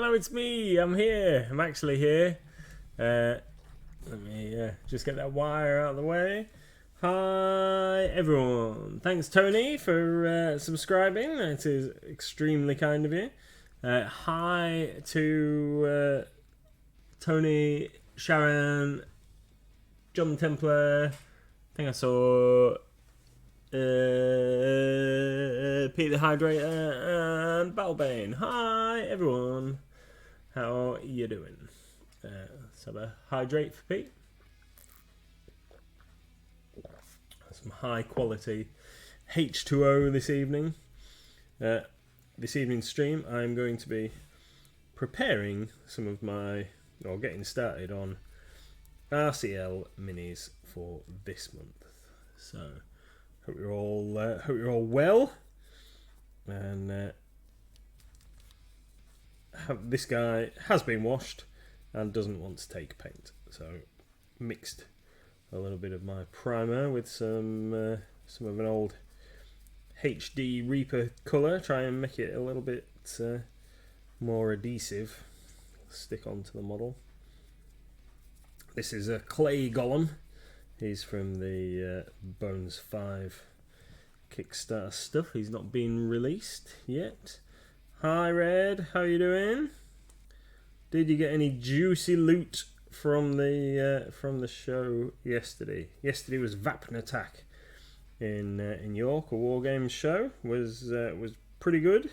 Hello, it's me. I'm here. I'm actually here. Let me just get that wire out of the way. Hi, everyone. Thanks, Tony, for subscribing. It is extremely kind of you. Hi to Tony, Sharon, John Templar. I think I saw Pete the Hydrator and Balbane. Hi, everyone. How you doing? Let's have a hydrate for Pete. Some high quality H2O this evening. This evening's stream, I'm going to be preparing some of my, or getting started on RCL minis for this month. So, hope you're all well. And this guy has been washed and doesn't want to take paint, so mixed a little bit of my primer with some of an old HD Reaper colour, try and make it a little bit more adhesive, stick onto the model. This is a clay golem. He's from the Bones 5 Kickstarter stuff. He's not been released yet. Hi Red, how you doing? Did you get any juicy loot from the show yesterday? Yesterday was Vapn Attack in York, a war games show. Was pretty good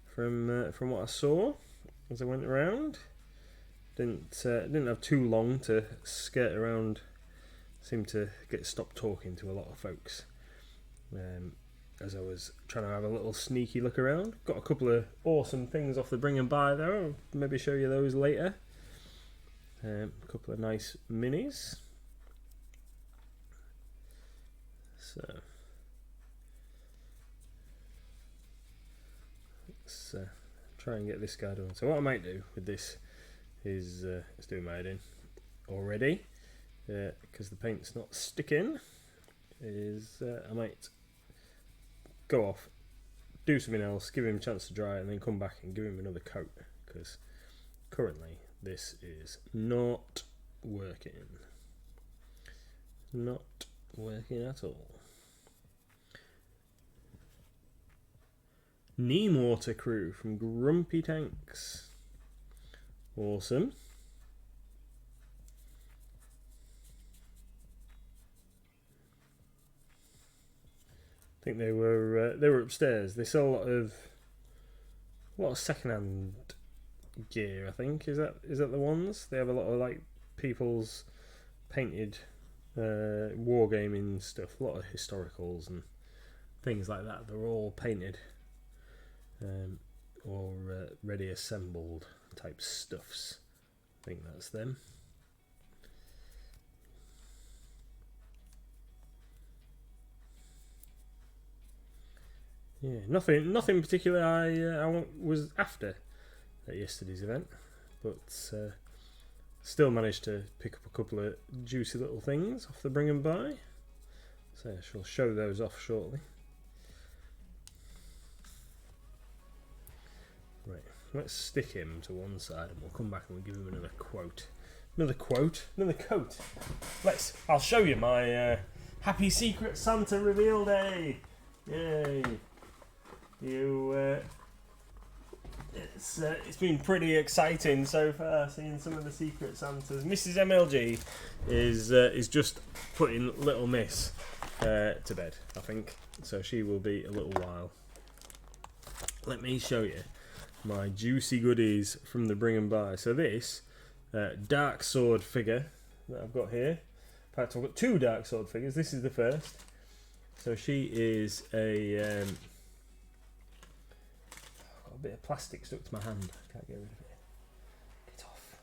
from what I saw as I went around. Didn't have too long to skirt around. Seemed to get stopped talking to a lot of folks as I was trying to have a little sneaky look around. Got a couple of awesome things off the bring and buy though. I'll maybe show you those later. A couple of nice minis. So let's try and get this guy done. So what I might do with this is let's do my heading already because the paint's not sticking. Is I might go off, do something else, give him a chance to dry, and then come back and give him another coat because currently this is not working. Not working at all. Neem Water Crew from Grumpy Tanks. Awesome. I think they were upstairs. They sell a lot of second-hand gear. I think is that the ones? They have a lot of like people's painted wargaming stuff. A lot of historicals and things like that. They're all painted or ready assembled type stuffs. I think that's them. Yeah, nothing particular I was after at yesterday's event, but still managed to pick up a couple of juicy little things off the bring and buy. So I shall show those off shortly. Right, let's stick him to one side and we'll come back and we'll give him another quote. Another quote? Another coat. I'll show you my Happy Secret Santa reveal day. Yay. It's been pretty exciting so far, seeing some of the Secret Santas. Mrs. MLG is just putting Little Miss to bed, I think. So she will be a little while. Let me show you my juicy goodies from the bring and buy. So this Dark Sword figure that I've got here. In fact, I've got two Dark Sword figures. This is the first. So she is a bit of plastic stuck to my hand. I can't get rid of it. Get off.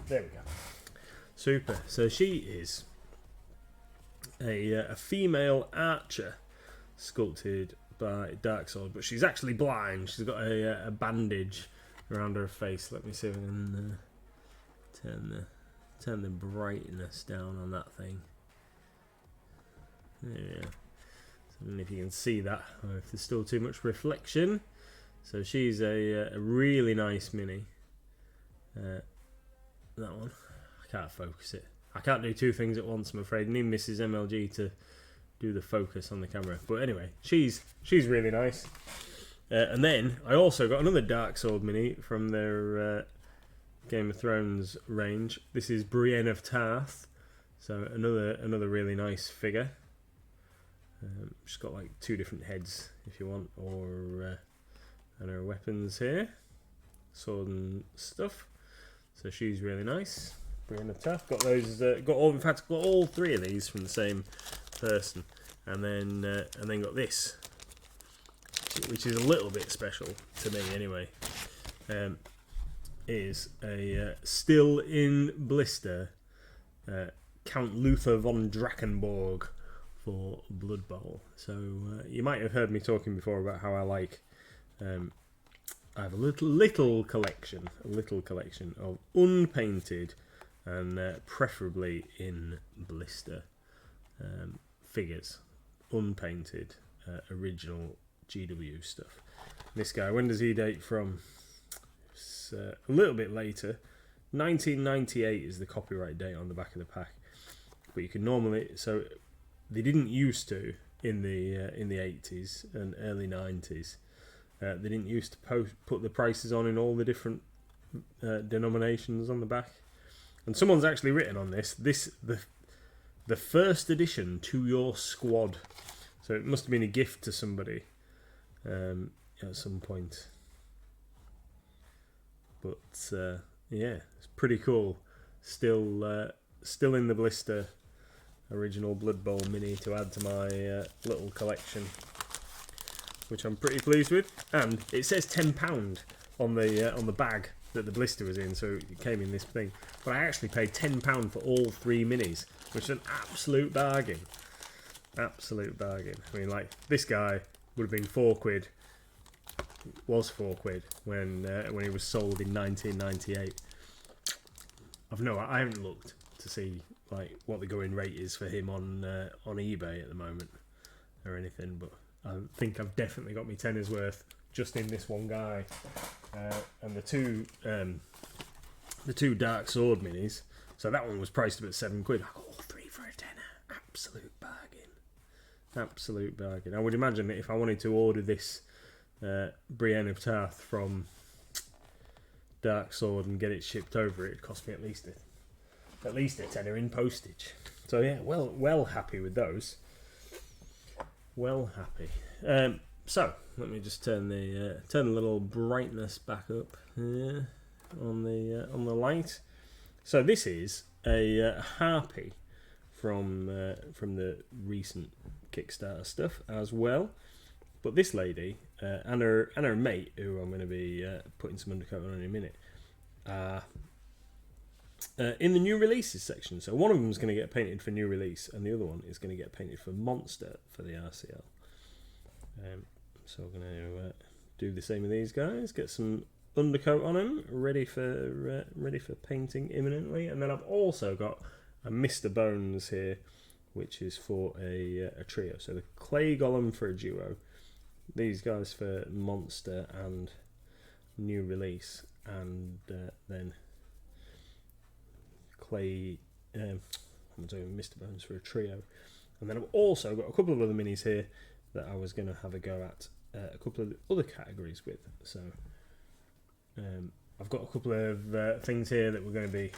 There we go. Super. So she is a female archer sculpted by Dark Sword, but she's actually blind. She's got a bandage around her face. Let me see if I can turn the brightness down on that thing. Yeah. And if you can see that, or if there's still too much reflection. So she's a really nice mini. That one. I can't focus it. I can't do two things at once, I'm afraid. I need Mrs. MLG to do the focus on the camera. But anyway, she's really nice. And then I also got another Dark Sword mini from their Game of Thrones range. This is Brienne of Tarth. So another really nice figure. She's got like two different heads if you want, or and her weapons here, sword and stuff. So she's really nice. Brienne of Tarth. Got those. Got all three of these from the same person, and then got this, which is a little bit special to me anyway. Is a still in blister Count Luther von Drakenborg for Blood Bowl. So you might have heard me talking before about how I like. I have a little collection of unpainted and preferably in blister figures, unpainted original GW stuff. This guy, when does he date from? It's a little bit later. 1998 is the copyright date on the back of the pack, but you can normally, so they didn't used to in the 80s and early 90s. They didn't used to put the prices on in all the different denominations on the back. And someone's actually written on this the first edition to your squad. So it must have been a gift to somebody at some point. But yeah, it's pretty cool. Still in the blister, original Blood Bowl mini to add to my little collection, which I'm pretty pleased with. And it says £10 on the bag that the blister was in, so it came in this thing. But I actually paid £10 for all three minis, which is an absolute bargain. Absolute bargain. I mean, like, this guy would have been £4. Was £4 when he was sold in 1998. I haven't looked to see like what the going rate is for him on eBay at the moment or anything, but I think I've definitely got my tenner's worth just in this one guy. And the two Dark Sword minis. So that one was priced about £7. I got all three for a tenner. Absolute bargain. Absolute bargain. I would imagine that if I wanted to order this Brienne of Tarth from Dark Sword and get it shipped over, it'd cost me at least a tenner in postage. So yeah, well happy with those. Well happy. So let me just turn the little brightness back up here on the light. So this is a harpy from the recent Kickstarter stuff as well. But this lady and her mate, who I'm going to be putting some undercoat on in a minute, in the new releases section. So one of them is going to get painted for new release, and the other one is going to get painted for Monster for the RCL. So we're going to do the same with these guys. Get some undercoat on them, ready for painting imminently. And then I've also got a Mr. Bones here, which is for a trio. So the Clay Golem for a duo. These guys for Monster and new release, and then Clay. I'm doing Mr. Bones for a trio, and then I've also got a couple of other minis here that I was going to have a go at a couple of other categories with. So I've got a couple of things here that we're going to be.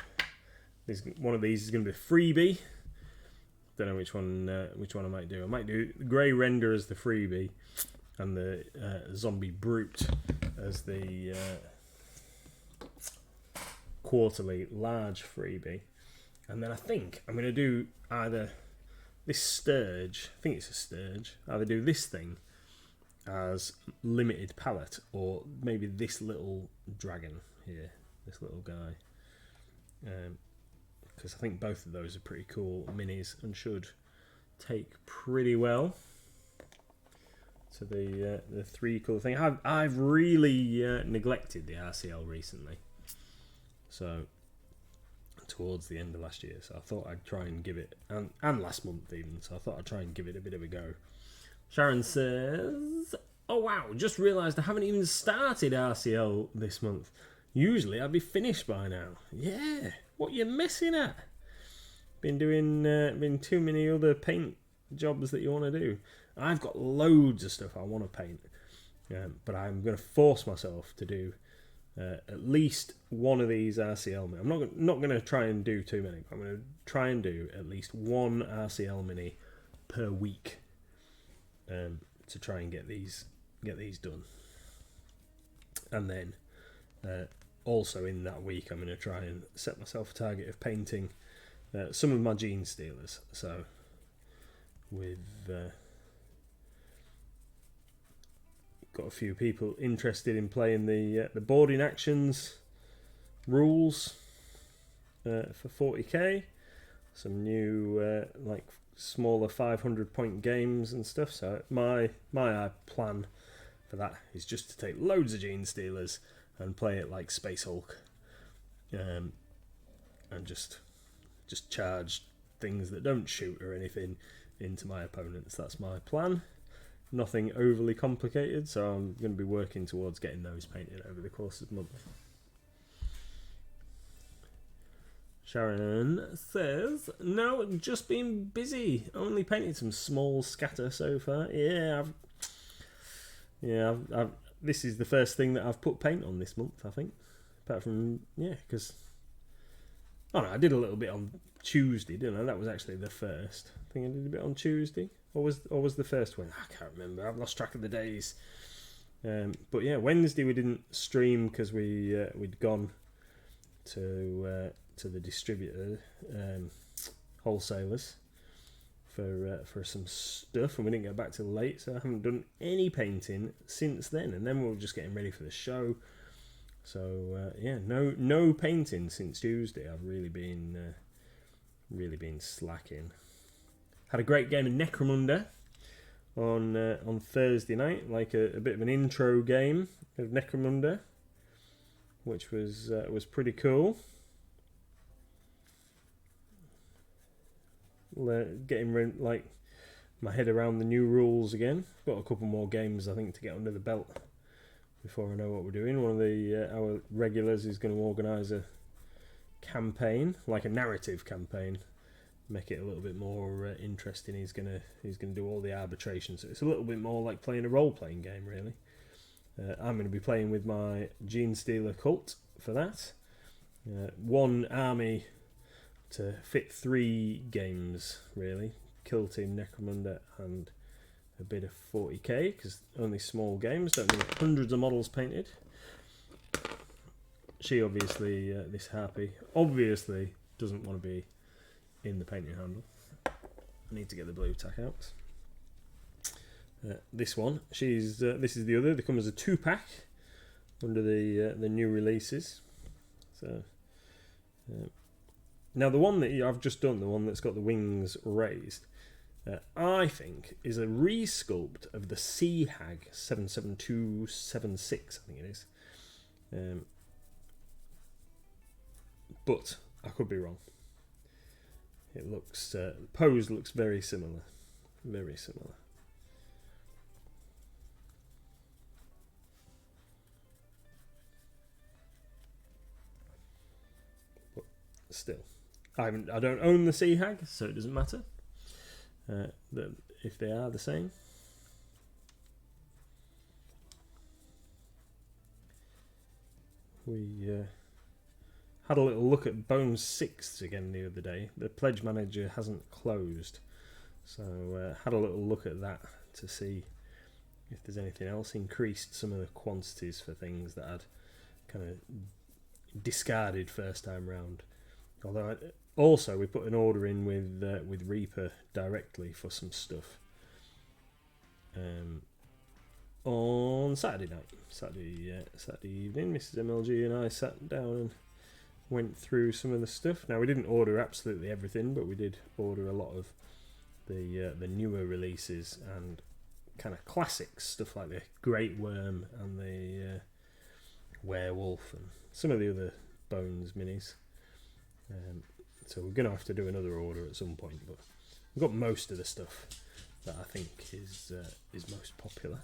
One of these is going to be a freebie. Don't know which one I might do. I might do Grey Render as the freebie, and the Zombie Brute as the quarterly large freebie. And then I think I'm going to do either this Sturge, I think it's a Sturge, either do this thing as limited palette, or maybe this little dragon here, this little guy. Because I think both of those are pretty cool minis and should take pretty well to the three cool thing. I've really neglected the RCL recently, so towards the end of last year. So I thought I'd try and give it, and last month even. So I thought I'd try and give it a bit of a go. Sharon says, "Oh wow, just realised I haven't even started RCL this month. Usually I'd be finished by now." Yeah, what you messing at? Been too many other paint jobs that you want to do. I've got loads of stuff I want to paint, but I'm going to force myself to do at least one of these RCL mini. I'm not going to try and do too many. I'm going to try and do at least one RCL mini per week to try and get these done. And then also in that week, I'm going to try and set myself a target of painting some of my Gene Stealers. So with got a few people interested in playing the boarding actions rules for 40k. Some new like smaller 500 point games and stuff. So my plan for that is just to take loads of Gene Stealers and play it like Space Hulk, and just charge things that don't shoot or anything into my opponents. That's my plan. Nothing overly complicated, so I'm going to be working towards getting those painted over the course of the month. Sharon says, "No, just been busy. Only painted some small scatter so far." I've this is the first thing that I've put paint on this month, I think. Apart from because I did a little bit on Tuesday, didn't I? That was actually the first. I think I did a bit on Tuesday. Or was the first one? I can't remember. I've lost track of the days. But yeah, Wednesday we didn't stream because we'd gone to the distributor wholesalers for some stuff, and we didn't get back till late. So I haven't done any painting since then. And then we were just getting ready for the show. So no painting since Tuesday. I've really been slacking. Had a great game of Necromunda on Thursday night, like a bit of an intro game of Necromunda, which was pretty cool. Getting like my head around the new rules again. Got a couple more games I think to get under the belt before I know what we're doing. One of our regulars is going to organise a campaign, like a narrative campaign. Make it a little bit more interesting. He's gonna do all the arbitration, so it's a little bit more like playing a role-playing game, really. I'm going to be playing with my Gene Stealer cult for that. One army to fit 3 games, really. Kill Team Necromunda and a bit of 40k, because only small games, don't need hundreds of models painted. She obviously, this harpy, obviously doesn't want to be in the painting handle. I need to get the blue tack out. This one, this is the other. They come as a 2-pack under the new releases. So now the one that I've just done, the one that's got the wings raised, I think is a resculpt of the Sea Hag 77276. I think it is, but I could be wrong. It looks pose looks very similar, very similar. But still, I don't own the Sea Hag, so it doesn't matter. If they are the same. We had a little look at Bone 6 again the other day. The pledge manager hasn't closed, so had a little look at that to see if there's anything else. Increased some of the quantities for things that I'd kind of discarded first time round. Although also we put an order in with Reaper directly for some stuff on Saturday night, Saturday evening. Mrs. MLG and I sat down and went through some of the stuff. Now we didn't order absolutely everything, but we did order a lot of the newer releases and kind of classics, stuff like the Great Worm and the Werewolf and some of the other Bones minis. So we're going to have to do another order at some point, but we've got most of the stuff that I think is most popular,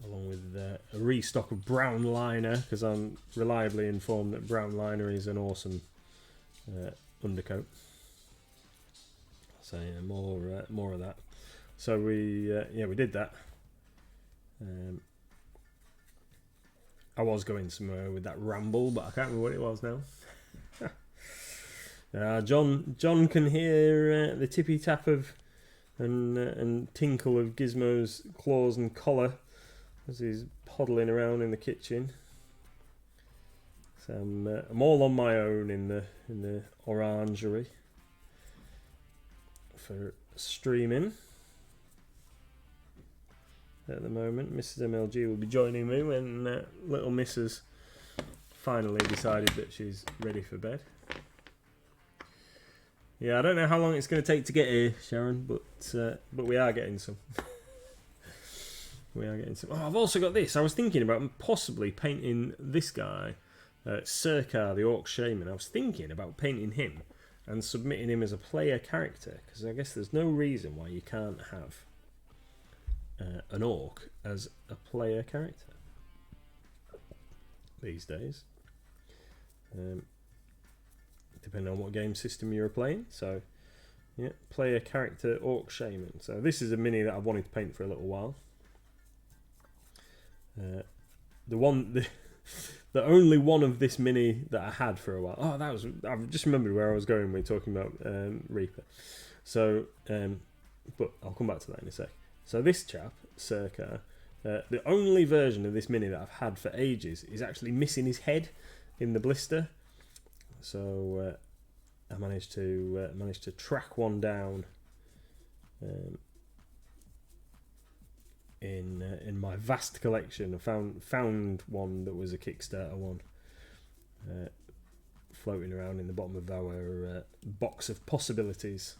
along with a restock of brown liner, because I'm reliably informed that brown liner is an awesome undercoat. So yeah, more of that. So we did that. I was going somewhere with that ramble, but I can't remember what it was now. John can hear the tippy tap of and tinkle of Gizmo's claws and collar as he's poddling around in the kitchen. So I'm all on my own in the orangery for streaming at the moment. Mrs. MLG will be joining me when little Mrs. finally decided that she's ready for bed. Yeah, I don't know how long it's going to take to get here, Sharon, but we are getting some. We are getting some. Oh, I've also got this. I was thinking about possibly painting this guy, Circa, the Orc Shaman. I was thinking about painting him and submitting him as a player character, because I guess there's no reason why you can't have an orc as a player character these days. Depending on what game system you're playing. So, yeah, player character Orc Shaman. So this is a mini that I've wanted to paint for a little while. The only one of this mini that I had for a while. Oh, I've just remembered where I was going when we were talking about Reaper. So, but I'll come back to that in a sec. So this chap, Circa, the only version of this mini that I've had for ages is actually missing his head in the blister. So I managed to track one down in my vast collection. I found one that was a Kickstarter one floating around in the bottom of our box of possibilities.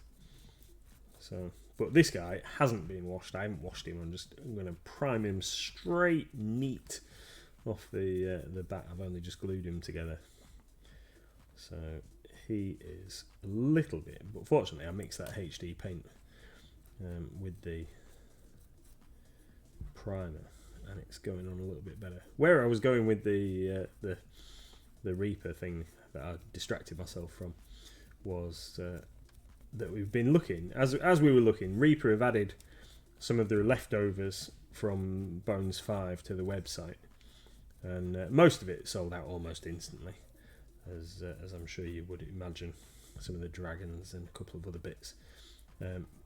So, but this guy hasn't been washed. I haven't washed him. I'm going to prime him straight neat off the bat. I've only just glued him together. So he is a little bit, but fortunately I mixed that HD paint with the primer, and it's going on a little bit better. Where I was going with the Reaper thing that I distracted myself from was that we've been looking, as we were looking, Reaper have added some of their leftovers from Bones 5 to the website, and most of it sold out almost instantly. As I'm sure you would imagine, some of the dragons and a couple of other bits.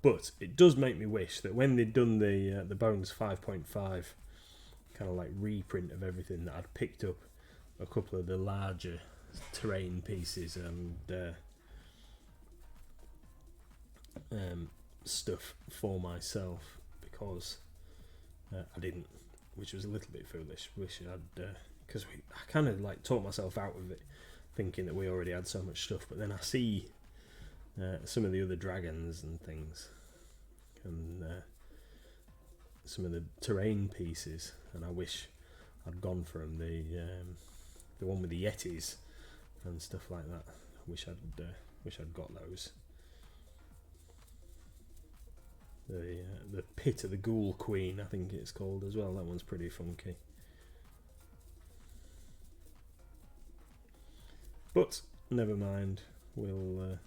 But it does make me wish that when they'd done the Bones 5.5 kind of like reprint of everything, that I'd picked up a couple of the larger terrain pieces and stuff for myself, because I didn't, which was a little bit foolish. Wish I'd, because I kind of like talked myself out of it, thinking that we already had so much stuff, but then I see some of the other dragons and things, and some of the terrain pieces, and I wish I'd gone for them. The one with the Yetis and stuff like that. I wish I'd got those. The Pit of the Ghoul Queen, I think it's called as well. That one's pretty funky. But never mind, we'll.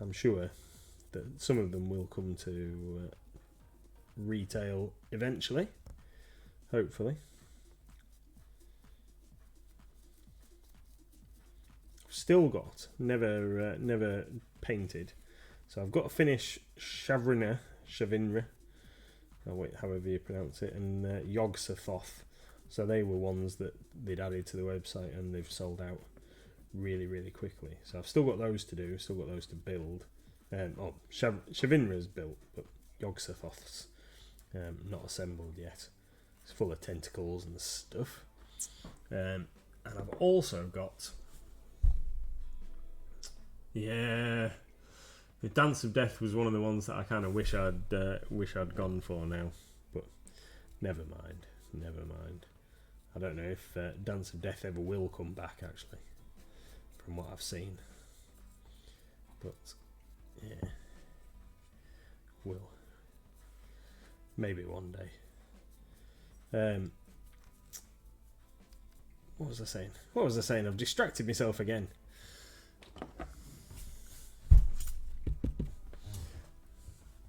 I'm sure that some of them will come to retail eventually, hopefully. Still got never painted, so I've got to finish Shavinra, however you pronounce it, and Yog-Sothoth. So they were ones that they'd added to the website, and they've sold out really quickly. So I've still got those to do, still got those to build. Shavinra's built, but Yog-Sothoth's not assembled yet. It's full of tentacles and stuff. And I've also got, the Dance of Death was one of the ones that I kind of wish I'd gone for now, but never mind. I don't know if Dance of Death ever will come back, actually, from what I've seen. But yeah, will. Maybe one day. What was I saying? I've distracted myself again.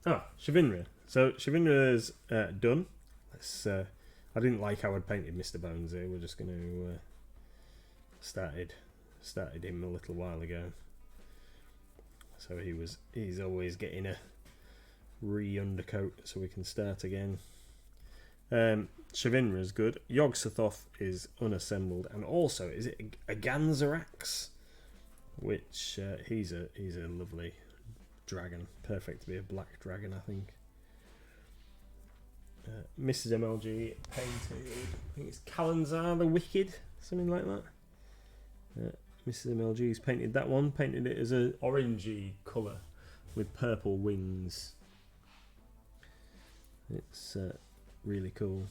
Oh, Shavinra. So Shavinra's done. I didn't like how I'd painted Mr. Bones here. We're just going to started him a little while ago. So he's always getting a re-undercoat so we can start again. Shavinra is good. Yog-Sothoth is unassembled, and also is it a Ganzarax, which he's a lovely dragon, perfect to be a black dragon, I think. Mrs. MLG painted, I think it's Kalanzar the Wicked, something like that. Mrs. MLG's painted that one, painted it as an orangey colour with purple wings. It's really cool.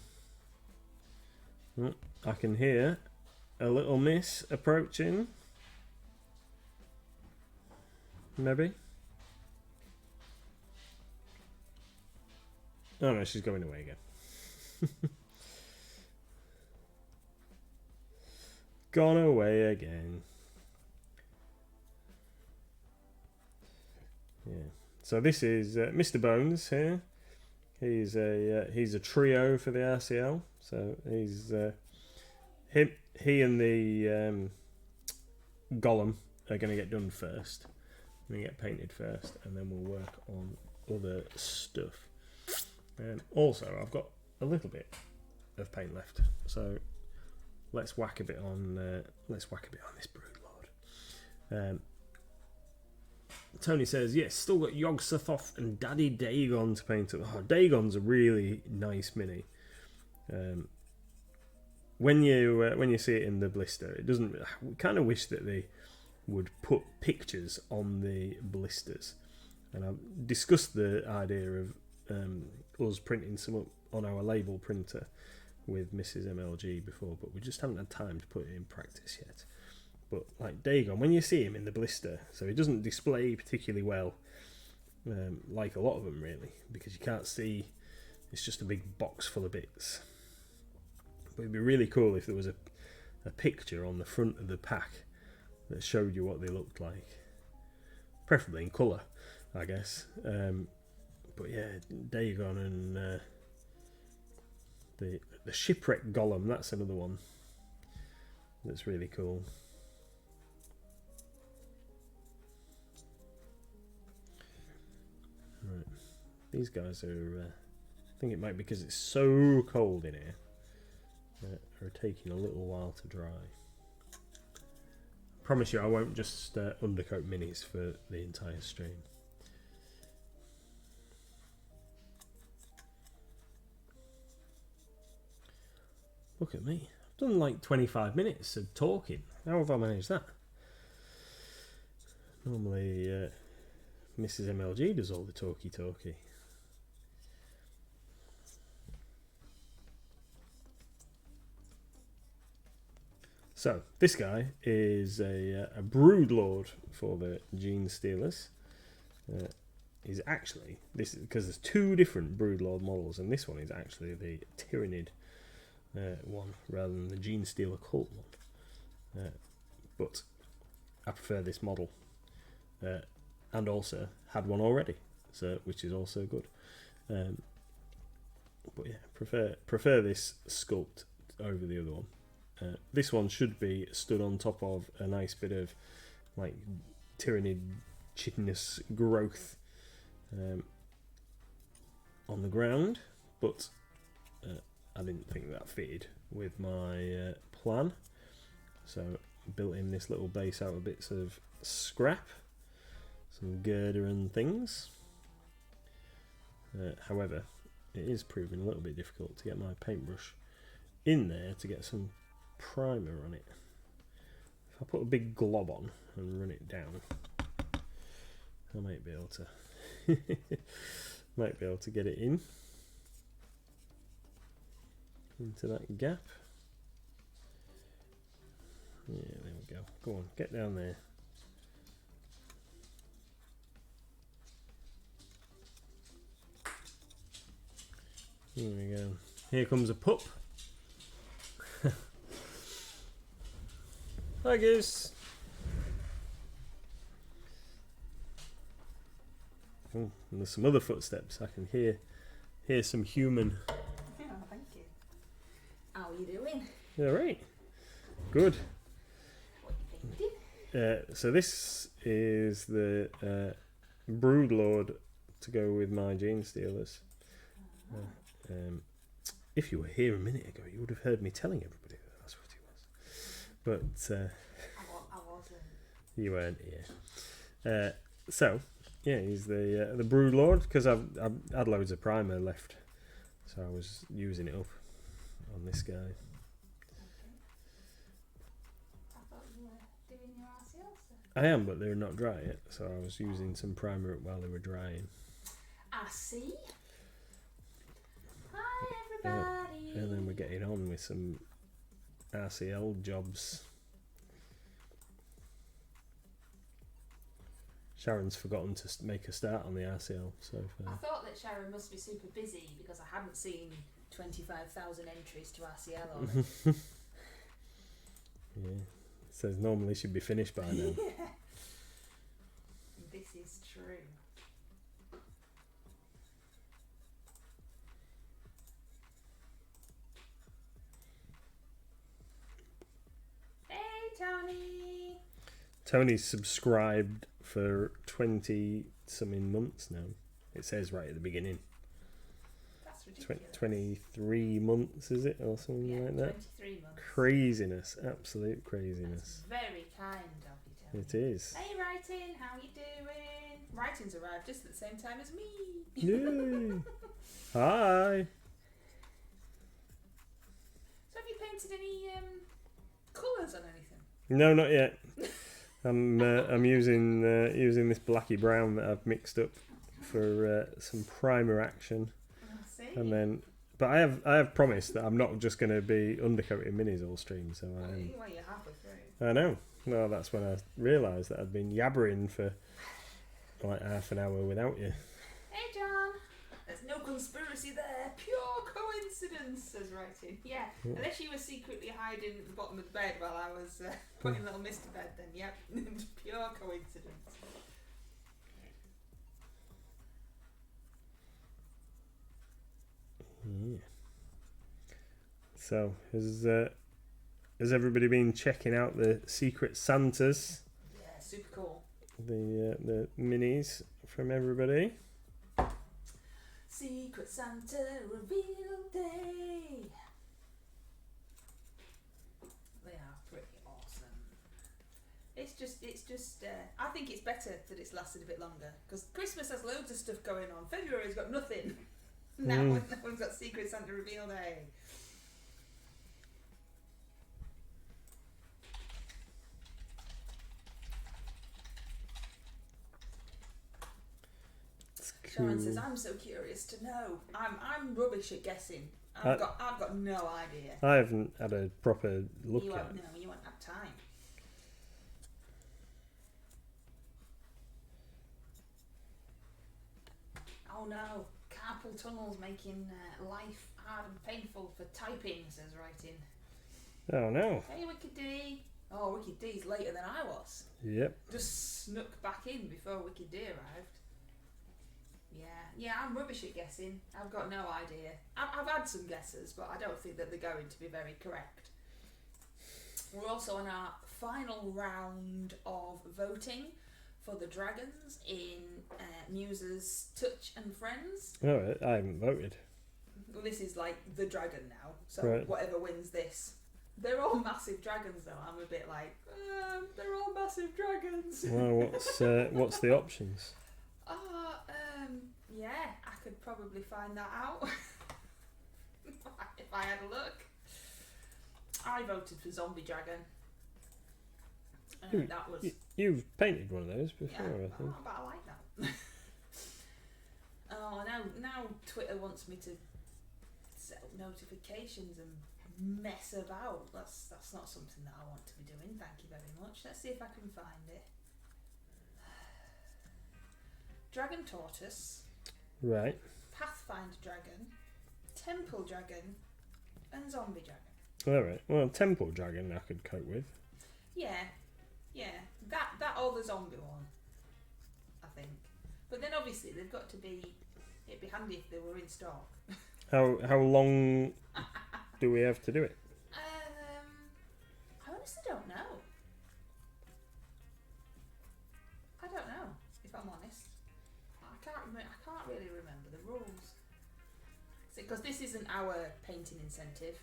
Oh, I can hear a little miss approaching. Maybe. Oh no, she's going away again. Gone away again. Yeah. So this is Mr. Bones here. He's a trio for the RCL. So he's he and the Golem are going to get done first. Going to get painted first, and then we'll work on other stuff. Also, I've got a little bit of paint left, so let's whack a bit on this Broodlord. Tony says, yes, still got Yog-Sothoth and Daddy Dagon to paint up. Oh, Dagon's a really nice mini. When you see it in the blister, it doesn't. We kind of wish that they would put pictures on the blisters, and I've discussed the idea of us printing some up on our label printer with Mrs. MLG before, but we just haven't had time to put it in practice yet. But like Dagon, when you see him in the blister, so he doesn't display particularly well, like a lot of them really, because you can't see, it's just a big box full of bits. But it'd be really cool if there was a picture on the front of the pack that showed you what they looked like, preferably in colour, I guess. But yeah, Dagon and the Shipwreck Golem, that's another one that's really cool. Right, these guys are, I think it might be because it's so cold in here, are taking a little while to dry. I promise you I won't just undercoat minis for the entire stream. Look at me. I've done like 25 minutes of talking. How have I managed that? Normally Mrs. MLG does all the talky. So this guy is a Broodlord for the Gene Stealers. He's actually, this is because there's two different Broodlord models, and this one is actually the Tyrannid one rather than the Gene Stealer Cult one. But I prefer this model, and also had one already, so which is also good. But yeah, prefer this sculpt over the other one. This one should be stood on top of a nice bit of like Tyrannid chitinous growth on the ground, but I didn't think that fitted with my plan, so built in this little base out of bits of scrap, some girder and things. However, it is proving a little bit difficult to get my paintbrush in there to get some primer on it. If I put a big glob on and run it down, I might be able to get it into that gap. Yeah, there we go. Go on, get down there. Here we go. Here comes a pup. Hi, Goose. Oh, and there's some other footsteps. I can hear some human. Oh, thank you. How are you doing? All right. Good. What are you painting? So this is the Broodlord to go with my Gene Stealers. If you were here a minute ago, you would have heard me telling everybody that that's what he was. But I wasn't. you weren't here. So yeah, he's the Broodlord because I've had loads of primer left, so I was using it up on this guy. Okay. I thought you were doing your RCL stuff. I am, but they're not dry yet, so I was using some primer up while they were drying. I see. Hi, everybody. And then we're getting on with some RCL jobs. Sharon's forgotten to make a start on the RCL so far. I thought that Sharon must be super busy because I hadn't seen 25,000 entries to RCL on it. Yeah, it says normally she'd be finished by now. Yeah. This is true. Hey, Tony. Tony's subscribed for 20-something months now. It says right at the beginning. That's ridiculous. 23 months, is it? Or something Yeah, like that? 23 months. Craziness. Absolute craziness. That's very kind of you, Tony. It is. Hey, Writing, how you doing? Writing's arrived just at the same time as me. Yay! Hi! So have you painted any colours on anything? No, not yet. I'm using this blacky brown that I've mixed up for some primer action, I see. and then. But I have promised that I'm not just going to be undercoating minis all stream. So Well, you're halfway through. I know. Well, that's when I realised that I'd been yabbering for like half an hour without you. Hey, John. There's no conspiracy there. Pure coincidence, says Writing. Yeah, unless you were secretly hiding at the bottom of the bed while I was putting little Miss to bed, then yep, pure coincidence. Yeah. So has everybody been checking out the Secret Santas? Yeah, super cool. The minis from everybody. Secret Santa reveal day. They are pretty awesome. It's just. I think it's better that it's lasted a bit longer because Christmas has loads of stuff going on. February's got nothing. Now we've got Secret Santa reveal day. Sharon says, "I'm so curious to know. I'm rubbish at guessing. I've got no idea." I haven't had a proper look You at won't it. know. You won't have time. Oh no, carpal tunnel's making life hard and painful for typing, says Writing. Oh no. Hey, Wicked D. Oh, Wicked D's later than I was. Yep. Just snuck back in before Wicked D arrived. Yeah, I'm rubbish at guessing. I've got no idea. I've had some guesses, but I don't think that they're going to be very correct. We're also on our final round of voting for the dragons in Muse's Touch and Friends. Oh, I haven't voted. Well, this is like the dragon now, so Right. whatever wins this. They're all massive dragons though. I'm a bit like, they're all massive dragons. Well, what's the options? Yeah, I could probably find that out if I had a look. I voted for Zombie Dragon. That was You've painted one of those before, yeah, I think. but I like that. Oh, now Twitter wants me to set up notifications and mess about. That's not something that I want to be doing. Thank you very much. Let's see if I can find it. Dragon Tortoise, Right. Pathfinder Dragon, temple dragon and zombie dragon. Alright, well, temple dragon I could cope with. Yeah. That or the zombie one, I think. But then obviously they've got to be. It'd be handy if they were in stock. How long do we have to do it? I honestly don't know. I don't know, if I'm honest. I can't really remember the rules. Because this isn't our painting incentive.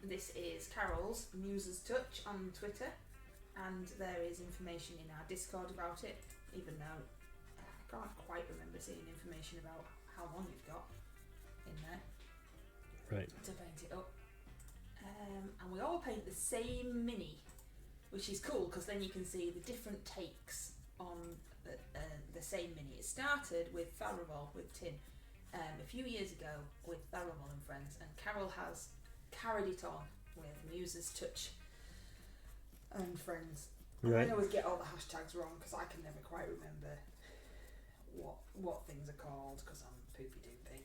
This is Carol's Muse's Touch on Twitter, and there is information in our Discord about it, even though I can't quite remember seeing information about how long you've got in there to paint it up. And we all paint the same mini, which is cool because then you can see the different takes on the same mini. It started with Tharavel with Tin a few years ago with Tharavel and Friends, and Carol has carried it on with Muse's Touch and Friends. Right. I always get all the hashtags wrong because I can never quite remember what things are called because I'm poopy doopy.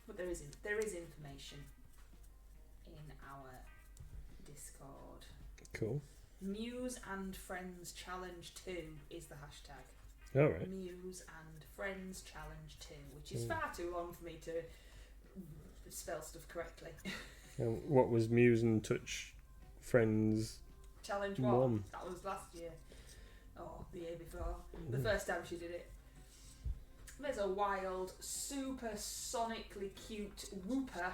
But there is information in our Discord. Cool. Muse and Friends Challenge 2 is the hashtag. Alright. Muse and Friends Challenge 2, which is far too long for me to spell stuff correctly. What was Muse and Touch Friends? Challenge 1. That was last year. Or the year before. The first time she did it. There's a wild, super sonically cute whooper,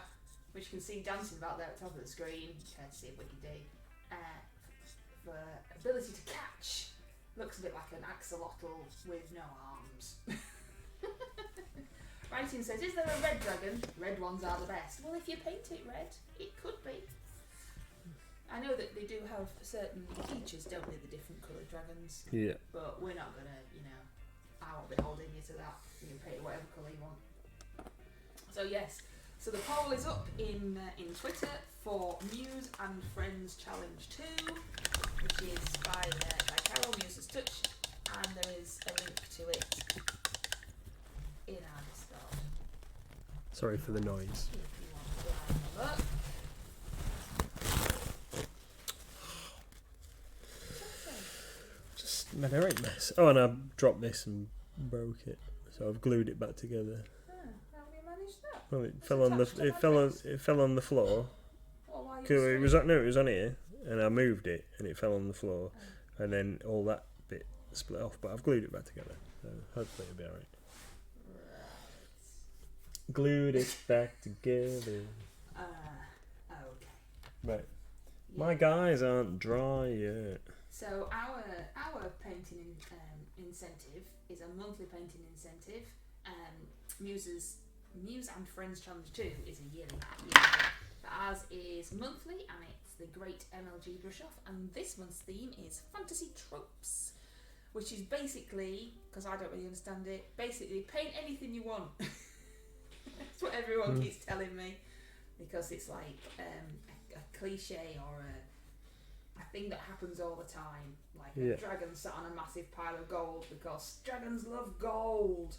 which you can see dancing about there at the top of the screen, courtesy of Wikid. For ability to catch. Looks a bit like an axolotl with no arms. Writing says, is there a red dragon? Red ones are the best. Well, if you paint it red, it could be. I know that they do have certain features, don't they, the different coloured dragons? Yeah. But we're not going to, I won't be holding you to that. You can paint it whatever colour you want. So yes, so the poll is up in Twitter for Muse and Friends Challenge 2, which is by Carol, Muse's Touch, and there is a link to it in our Discord. Sorry for the noise. If you want to have a look. Just made a right mess. Oh, and I dropped this and broke it, so I've glued it back together. How have you managed that? Well, it fell on the floor. Well, why are you 'Cause it was on here, and I moved it, and it fell on the floor, and then all that bit split off. But I've glued it back together, so hopefully it'll be alright. Glued it back together. Okay. Right. Yeah. My guys aren't dry yet. So our painting incentive is a monthly painting incentive. Muse and Friends Challenge 2 is a yearly. But ours is monthly, and it's the Great MLG Brush Off. And this month's theme is fantasy tropes, which is basically, because I don't really understand it, basically paint anything you want. That's what everyone keeps telling me, because it's like a cliche or a thing that happens all the time, like a dragon sat on a massive pile of gold because dragons love gold,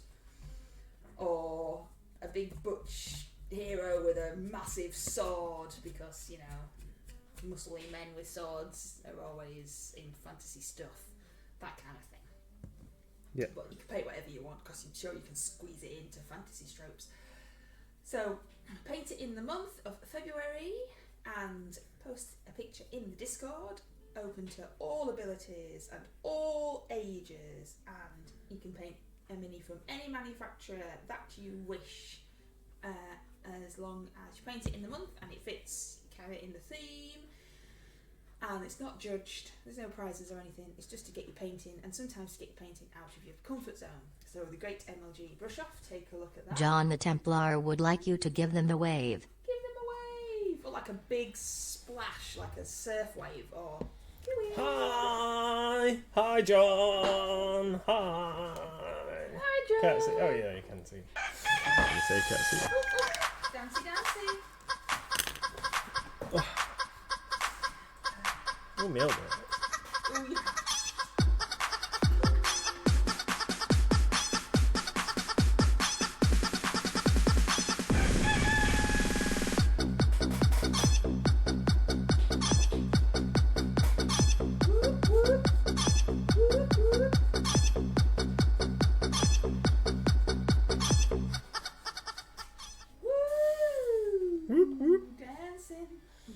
or a big butch hero with a massive sword because muscly men with swords are always in fantasy stuff, that kind of thing. Yeah. But you can paint whatever you want because I'm sure you can squeeze it into fantasy tropes. So paint it in the month of February and post a picture in the Discord, open to all abilities and all ages, and you can paint a mini from any manufacturer that you wish, as long as you paint it in the month and it fits, carry it in the theme, and it's not judged, there's no prizes or anything, it's just to get you painting, and sometimes to get you painting out of your comfort zone. So the Great MLG Brush Off, take a look at that. John the Templar would like you to give them the wave. Give them a wave, or like a big splash, like a surf wave, or Hi John. Hi. Hi John. Can't see. Oh yeah, you can see. You say can't see. Dancey, dancey. Oh, my elbow. Ooh, yeah.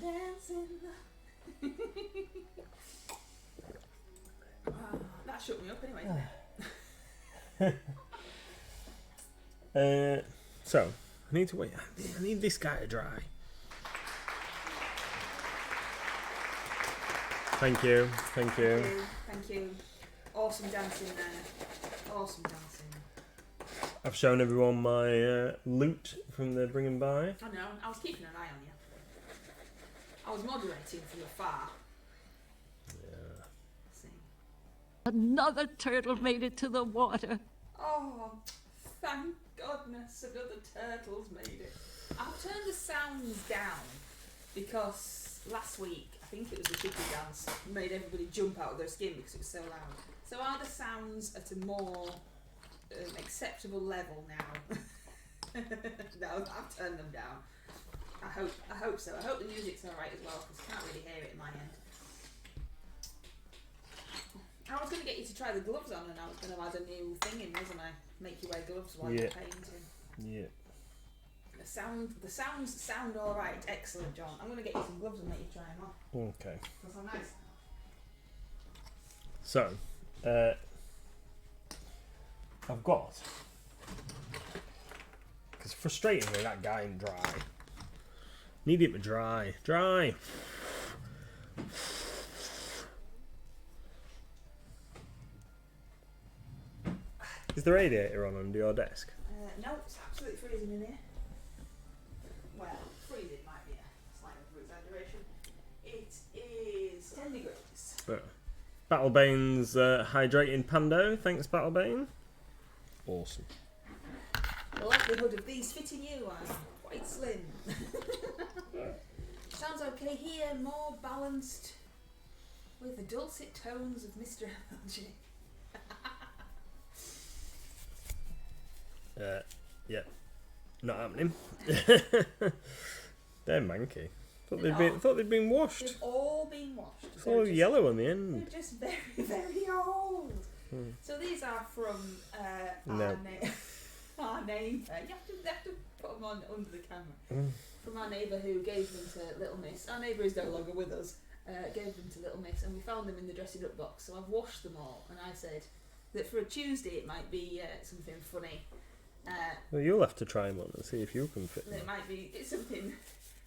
dancing. That shook me up anyway, didn't it? So, I need to wait. I need this guy to dry. Thank you. Thank you. Awesome dancing there. Awesome dancing. I've shown everyone my loot from the bringing by. I know, I was keeping an eye on you. I was moderating from afar. Yeah. See. Another turtle made it to the water. Oh, thank goodness another turtle's made it. I've turned the sounds down because last week, I think it was the chicken dance, made everybody jump out of their skin because it was so loud. So are the sounds at a more acceptable level now? No, I've turned them down. I hope so. I hope the music's alright as well because I can't really hear it in my end. I was going to get you to try the gloves on and I was going to add a new thing in, wasn't I? Make you wear gloves while you're painting. Yeah. The sounds sound alright. Excellent, John. I'm going to get you some gloves and make you try them on. Okay. Because they're nice. So, I've got. Because frustratingly, that guy ain't dry. Need it to dry. Dry. Is the radiator on under your desk? No, it's absolutely freezing in here. Well, freezing might be a slight exaggeration. It is 10 degrees. But Battlebane's hydrating Pando. Thanks, Battlebane. Awesome. The likelihood of these fitting you, I'm quite slim. Sounds okay here, more balanced with the dulcet tones of Mr. LG. Yeah, not happening. They're manky. Thought they'd been washed. They've all been washed. It's all yellow on the end. They're just very, very old. So these are from our neighbour. You have to put them on under the camera. From our neighbour who gave them to Little Miss. Our neighbour is no longer with us. Gave them to Little Miss, and we found them in the dressing up box. So I've washed them all, and I said that for a Tuesday it might be something funny. Well, you'll have to try them on and see if you can fit them. It might be something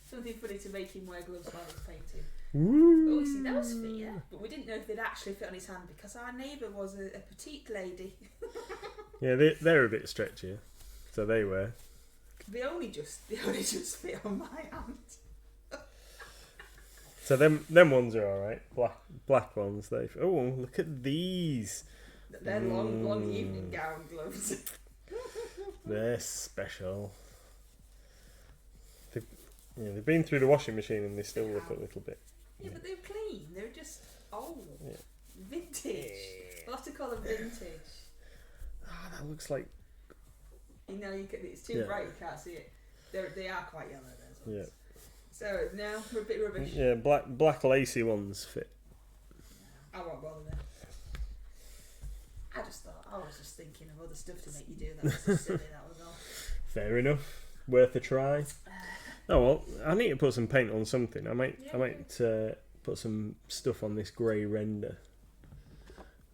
funny to make him wear gloves while he's painting. Woo! Oh, you see, those fit, yeah. But we didn't know if they'd actually fit on his hand because our neighbour was a petite lady. Yeah, they're a bit stretchier, so they were. They only just fit on my hand. So them ones are all right. Black ones. Oh, look at these. They're long evening gown gloves. They're special. They've been through the washing machine and they still look a little bit. Yeah, but they're clean. They're just old. Yeah. Vintage. We'll have to call them vintage. Ah, that looks like. It's too bright, you can't see it. They are quite yellow, those ones. Yeah. So now we're a bit rubbish. Yeah, black lacy ones fit. I won't bother them. I was just thinking of other stuff to make you do that. Was just silly, that was all. Fair enough. Worth a try. Oh well, I need to put some paint on something. I might put some stuff on this grey render,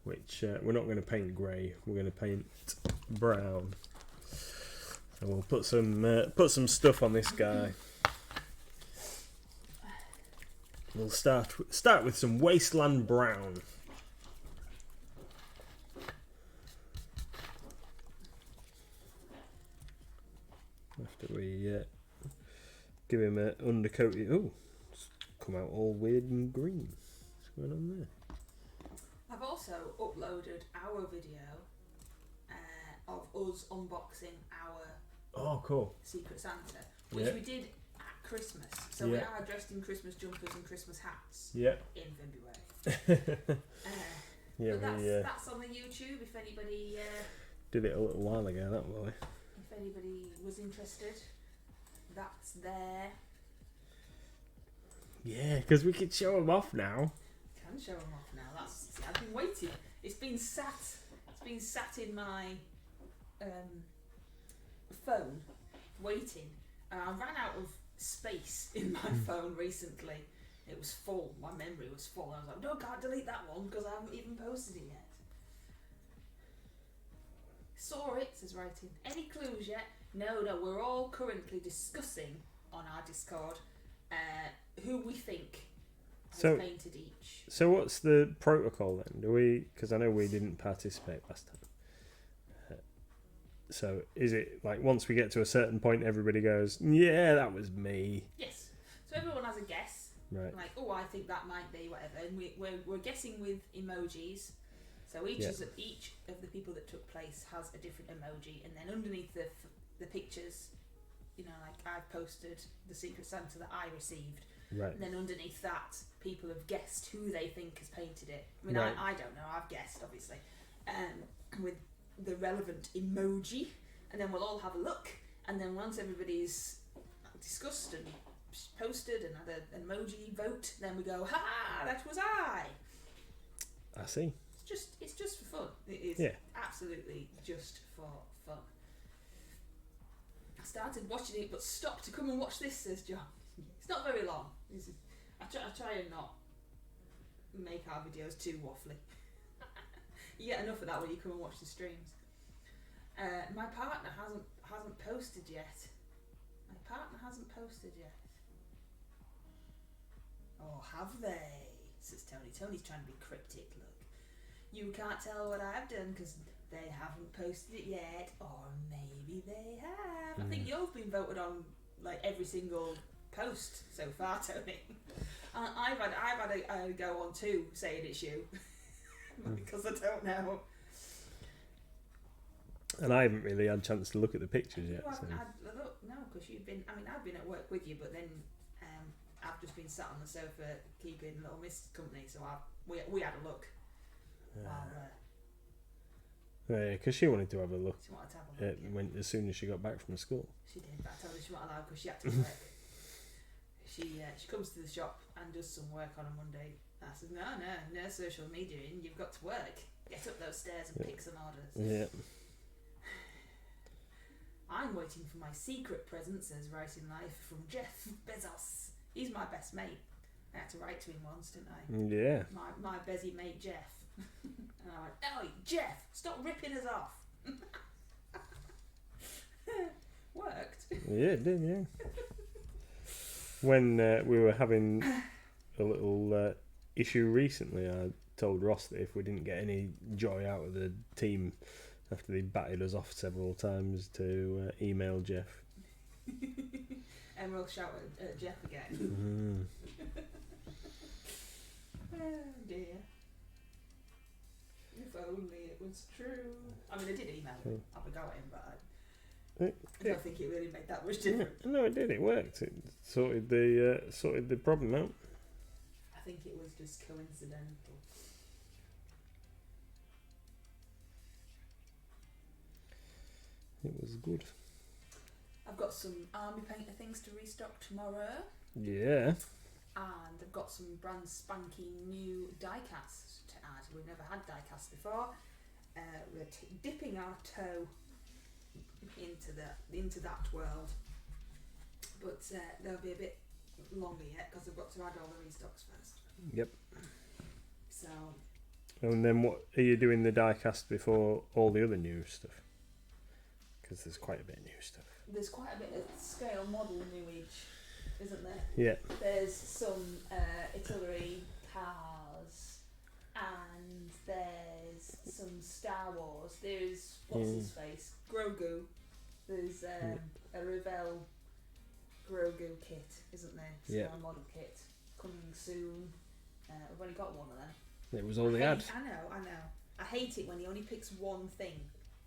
which we're not going to paint grey. We're going to paint brown. So we'll put some stuff on this guy. We'll start with some wasteland brown. After we give him an undercoat. Oh, it's come out all weird and green. What's going on there? I've also uploaded our video of us unboxing our cool. Secret Santa, which we did at Christmas. So we are dressed in Christmas jumpers and Christmas hats in February. But that's on the YouTube if anybody... did it a little while ago, that boy. If anybody was interested, that's there. Yeah, because we could show them off now. Can show them off now. I've been waiting. It's been sat in my phone, waiting. I ran out of space in my phone recently. It was full. My memory was full. I was like, no, can't delete that one because I haven't even posted it yet. Saw it, says writing. Any clues yet? No, we're all currently discussing on our Discord who we think has painted each. So what's the protocol then? Do we? Because I know we didn't participate last time. So is it like once we get to a certain point, everybody goes, "Yeah, that was me." Yes. So everyone has a guess. Right. Like, oh, I think that might be whatever, and we're guessing with emojis. So each of the people that took place has a different emoji, and then underneath the pictures, you know, like I've posted the Secret Santa that I received. Right. And then underneath that, people have guessed who they think has painted it. I mean, right. I don't know. I've guessed, obviously, with the relevant emoji, and then we'll all have a look. And then once everybody's discussed and posted and had an emoji vote, then we go, ha! That was I. I see. It's just for fun. It is absolutely just for fun. I started watching it, but stopped to come and watch this, says John. It's not very long. I try and not make our videos too waffly. You get enough of that when you come and watch the streams. My partner hasn't posted yet. Oh, have they? Says Tony. Tony's trying to be cryptic. Look, you can't tell what I've done because they haven't posted it yet, or maybe they have. I think you've been voted on like every single post so far, Tony. I've had a go on too, saying it's you because I don't know. And I haven't really had a chance to look at the pictures yet. You haven't had a look, no, because you've been. I mean, I've been at work with you, but then I've just been sat on the sofa keeping Little Miss company. So we had a look. Yeah, because she wanted to have a look. She wanted to have a look. As soon as she got back from school. She did, but I told her she wasn't allowed because she had to work. She comes to the shop and does some work on a Monday. I said, no social media in. You've got to work. Get up those stairs and pick some orders. Yeah. I'm waiting for my secret present, says Writing Life, from Jeff Bezos. He's my best mate. I had to write to him once, didn't I? Yeah. My busy mate Jeff. And I went, oh, Jeff, stop ripping us off. Worked. Yeah, it did, yeah. When we were having a little issue recently, I told Ross that if we didn't get any joy out of the team after they batted us off several times, to email Jeff. And we'll shout at Jeff again. Oh dear. If only it was true. I mean, I did email him. Have a go at him, but I don't think it really made that much difference. No, it did. It worked. It sorted the problem out. I think it was just coincidental. It was good. I've got some army painter things to restock tomorrow. Yeah. And I've got some brand spanking new die casts to add. We've never had die casts before. We're dipping our toe into that world, but they'll be a bit longer yet because I've got to add all the restocks first. Yep. So. And then what are you doing the die cast before all the other new stuff? Because there's quite a bit of new stuff. There's quite a bit of scale model newage, isn't there? Yeah. There's some artillery cars, and there's some Star Wars. There's what's his face, Grogu. There's a Revell Grogu kit, isn't there? Scale model kit coming soon. I've only got one of them. It was all they had. I know. I hate it when he only picks one thing,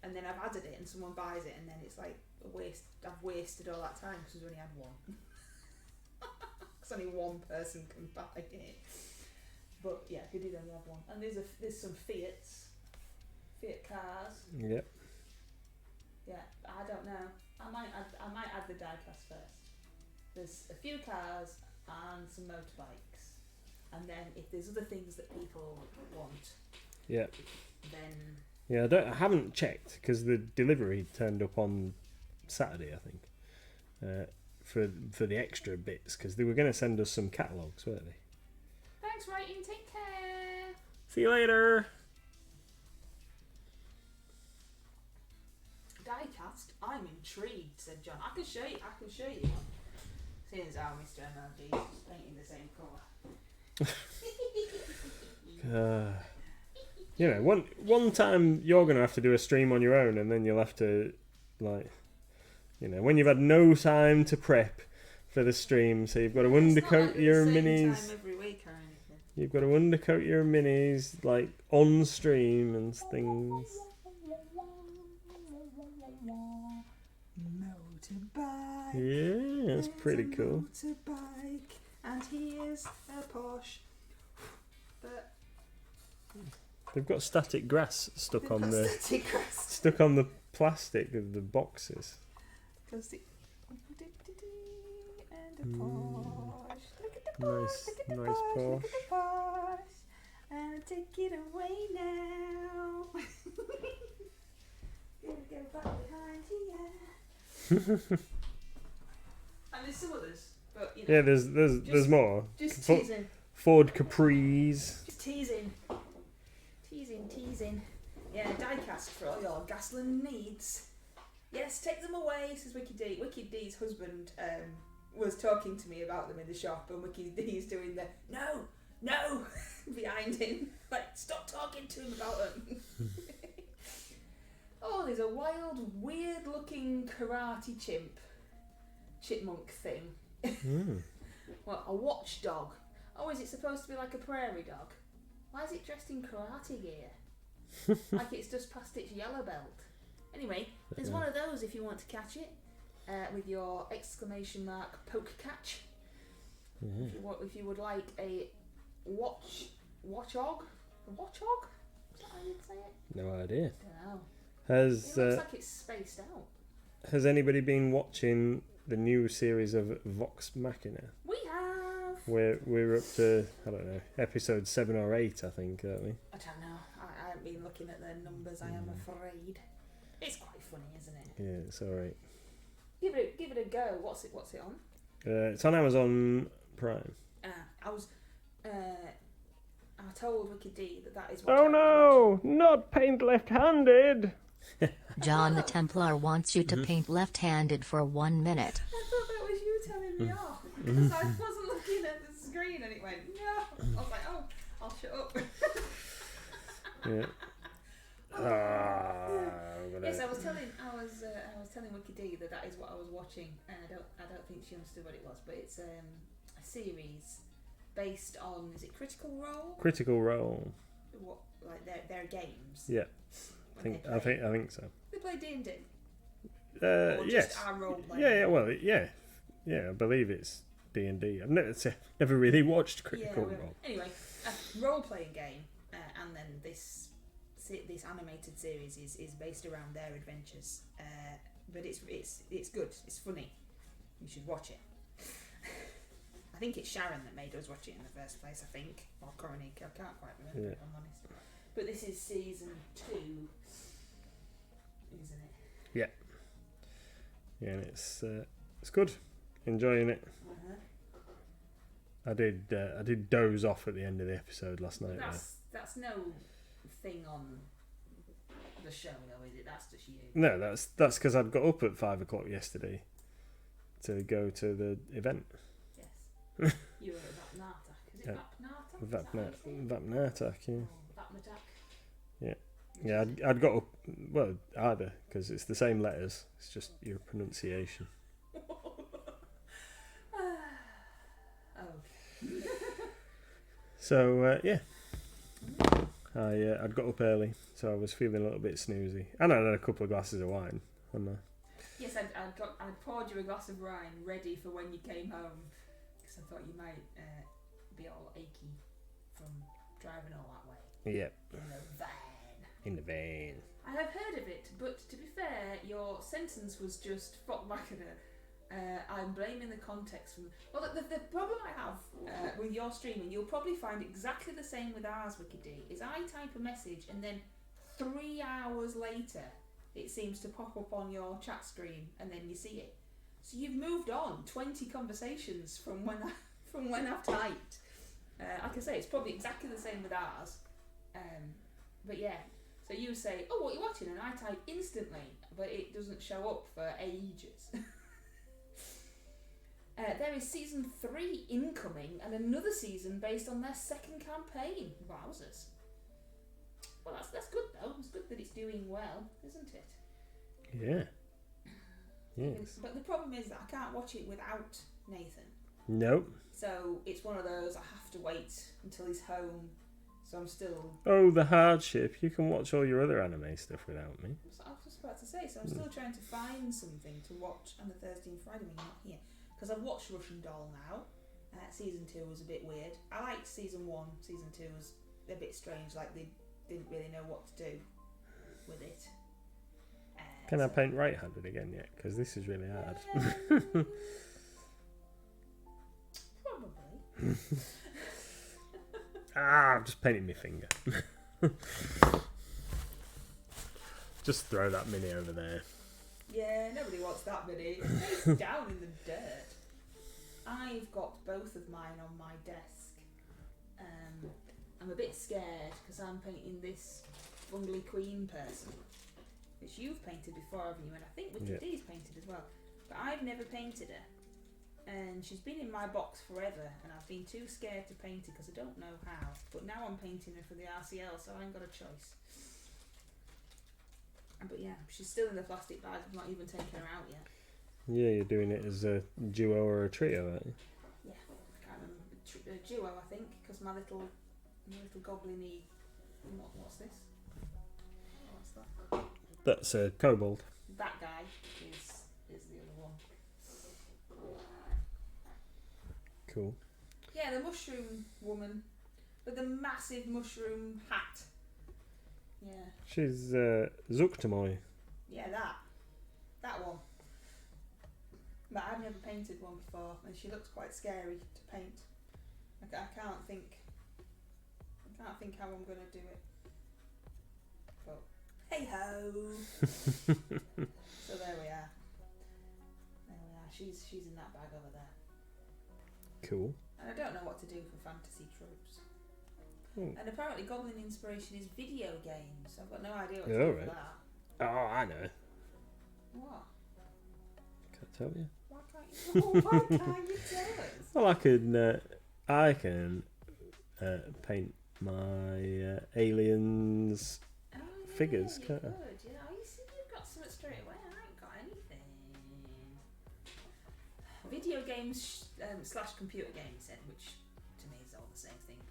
and then I've added it, and someone buys it, and then it's like a waste. I've wasted all that time because we only had one. Because only one person can buy it. But yeah, he did only have one. And there's some Fiat cars. Yep. Yeah, I don't know. I might add the diecast first. There's a few cars and some motorbikes, and then if there's other things that people want, yeah, then yeah, I haven't checked because the delivery turned up on Saturday, I think, for the extra bits, because they were going to send us some catalogues, weren't they? Thanks, writing. Take care. See you later. Diecast. I'm intrigued," said John. I can show you. One. Seeing as how Mr. MLG is just painting the same colour. You know, one time you're going to have to do a stream on your own, and then you'll have to, like, you know, when you've had no time to prep for the stream, so you've got to undercoat your minis. Time every week or anything. You've got to undercoat your minis, like, on stream and things. Motorbike. Yeah, that's pretty cool. Motorbike, and here's a Porsche. But They've got static grass stuck on the static grass. stuck on the plastic of the boxes. And a Porsche. Look at the Porsche. Look at the Nice Porsche. Look Porsche. at the Porsche. And take it away now. Gonna go back behind here. And there's some others, but you know. Yeah, there's more. Just teasing. Ford Capris. Just teasing. Teasing. Yeah, diecast for all your Gasland needs. Yes, take them away, says Wicked D. Wicked D's husband was talking to me about them in the shop, and Wicked D's doing the no behind him. Like, stop talking to him about them. Oh, there's a wild, weird-looking karate chipmunk thing. Well, a watchdog. Oh, is it supposed to be like a prairie dog? Why is it dressed in karate gear? Like it's just past its yellow belt. Anyway, there's one of those if you want to catch it with your exclamation mark poke catch. If you would like a watchog? A watchog? Is that how you'd say it? No idea. I don't know. It looks like it's spaced out. Has anybody been watching the new series of Vox Machina? We have. We're up to, I don't know, episode 7 or 8, I think, aren't we? I don't know. I haven't been looking at the numbers, I am afraid. It's quite funny, isn't it? Yeah, it's alright. Give it a go. What's it on? It's on Amazon Prime. I told Wicked D that is what Oh no! Not paint left-handed! John the Templar wants you to paint left-handed for 1 minute. I thought that was you telling me off because I wasn't looking at the screen and it went no. I was like, oh, I'll shut up. Yeah. Yes, I was telling Wicked D that is what I was watching, and I don't think she understood what it was, but it's a series based on, is it Critical Role? Critical Role. What, like their games? Yeah. I think so. They play D&D. Yes. Just our role playing. Yeah. Well, yeah. I believe it's D&D. I've never really watched Critical Role. Anyway, a role playing game, and then this animated series is based around their adventures. But it's good. It's funny. You should watch it. I think it's Sharon that made us watch it in the first place, I think. Or Coronica, I can't quite remember if I'm honest. But this is season 2, isn't it? Yeah. Yeah, and it's good. Enjoying it. I did doze off at the end of the episode last night. That's no thing on the show, though, is it? That's just you. No, that's because I'd got up at 5 o'clock yesterday to go to the event. Yes. You were at Vapnatak. Is it Vapnatak? Vapnatak, yeah. Oh, Vapnatak. Yeah. Yeah, I'd got up, well, either, because it's the same letters, it's just your pronunciation. So, yeah. I'd got up early, so I was feeling a little bit snoozy. And I had a couple of glasses of wine, hadn't I? Yes, I'd poured you a glass of wine ready for when you came home, because I thought you might be all achy from driving all that way. Yep. In the van. I have heard of it, but to be fair, your sentence was just fuck back at her. I'm blaming the context from. Well, the problem I have with your streaming, you'll probably find exactly the same with ours, Wicked D, is I type a message and then 3 hours later it seems to pop up on your chat screen and then you see it. So you've moved on 20 conversations from when I've typed. Like I say, it's probably exactly the same with ours. But yeah, so you say, "Oh, what are you watching?" and I type instantly, but it doesn't show up for ages. There is season 3 incoming and another season based on their second campaign. Wowzers. Well, that's good though. It's good that it's doing well, isn't it? Yeah. Yes. But the problem is that I can't watch it without Nathan. Nope. So it's one of those, I have to wait until he's home. So I'm still... Oh, the hardship. You can watch all your other anime stuff without me. I was just about to say, so I'm still trying to find something to watch on a Thursday and Friday when you're not here. Because I've watched Russian Doll now. Season 2 was a bit weird. I liked season 1. Season 2 was a bit strange, like they didn't really know what to do with it. Can I paint right-handed again yet? Because this is really hard. Probably. I've just painted my finger. Just throw that mini over there. Yeah, nobody wants that mini. It's down in the dirt. I've got both of mine on my desk. I'm a bit scared because I'm painting this Bungly Queen person, which you've painted before, haven't you? And I think Wicked D's painted as well. But I've never painted her. And she's been in my box forever, and I've been too scared to paint her because I don't know how. But now I'm painting her for the RCL, so I ain't got a choice. But yeah, she's still in the plastic bag. I've not even taken her out yet. Yeah, you're doing it as a duo or a trio, aren't you? Yeah, I can't remember. A duo, I think, because my little goblin-y... What's this? What's that? That's a kobold. That guy is the other one. Cool. Yeah, the mushroom woman with the massive mushroom hat. Yeah. She's Zuktamoy. Yeah, that one. But I've never painted one before, and she looks quite scary to paint. I can't think how I'm gonna do it. But hey ho. So there we are. She's in that bag over there. Cool. And I don't know what to do for fantasy tropes. Hmm. And apparently Goblin inspiration is video games. I've got no idea what to Yeah, do right. for that. Oh, I know. What? Can't tell you. Why can't you tell us? Well, I can paint my aliens Oh, yeah, figures, you can't could, I? yeah. Oh, you see, you've got something straight away. I ain't got anything. Video games / computer games, then, which to me is all the same thing.